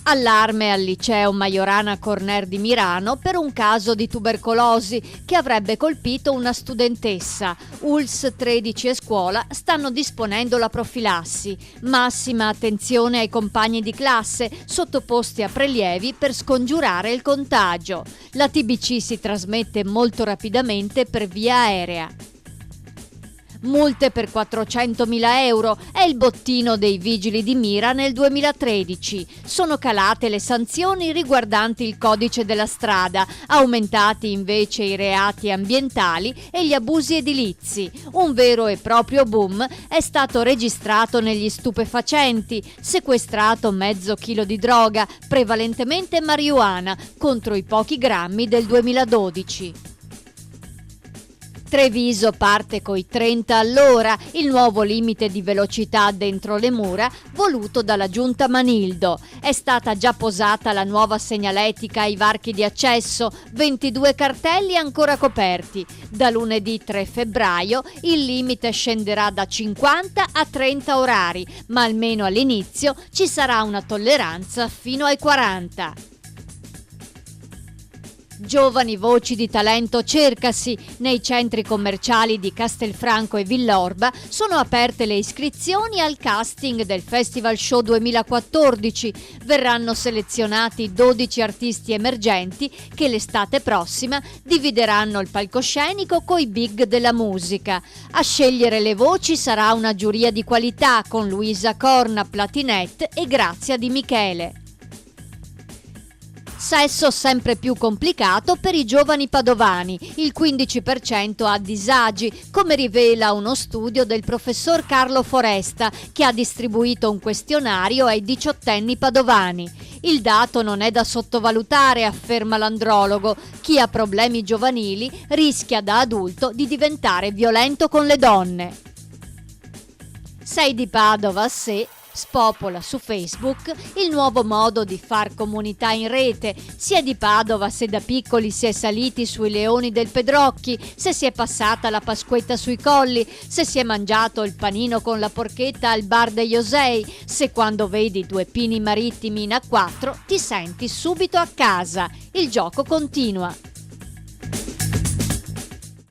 Allarme al liceo Majorana Corner di Milano per un caso di tubercolosi che avrebbe colpito una studentessa. ULSS 13 e scuola stanno disponendo la profilassi. Massima attenzione ai compagni di classe sottoposti a prelievi per scongiurare il contagio. La TBC si trasmette molto rapidamente per via aerea. Multe per 400.000 euro è il bottino dei vigili di Mira nel 2013. Sono calate le sanzioni riguardanti il codice della strada, aumentati invece i reati ambientali e gli abusi edilizi. Un vero e proprio boom è stato registrato negli stupefacenti, sequestrato mezzo chilo di droga, prevalentemente marijuana, contro i pochi grammi del 2012. Treviso parte coi 30 all'ora, il nuovo limite di velocità dentro le mura voluto dalla giunta Manildo. È stata già posata la nuova segnaletica ai varchi di accesso, 22 cartelli ancora coperti. Da lunedì 3 febbraio il limite scenderà da 50 a 30 orari, ma almeno all'inizio ci sarà una tolleranza fino ai 40. Giovani voci di talento cercasi. Nei centri commerciali di Castelfranco e Villorba sono aperte le iscrizioni al casting del Festival Show 2014. Verranno selezionati 12 artisti emergenti che l'estate prossima divideranno il palcoscenico coi big della musica. A scegliere le voci sarà una giuria di qualità con Luisa Corna, Platinette e Grazia Di Michele. Sesso sempre più complicato per i giovani padovani, il 15% ha disagi, come rivela uno studio del professor Carlo Foresta, che ha distribuito un questionario ai 18enni padovani. Il dato non è da sottovalutare, afferma l'andrologo. Chi ha problemi giovanili rischia da adulto di diventare violento con le donne. Sei di Padova se spopola su Facebook il nuovo modo di far comunità in rete. Si è di Padova se da piccoli si è saliti sui leoni del Pedrocchi, se si è passata la Pasquetta sui colli, se si è mangiato il panino con la porchetta al bar degli Osei, se quando vedi due pini marittimi in A4 ti senti subito a casa. Il gioco continua.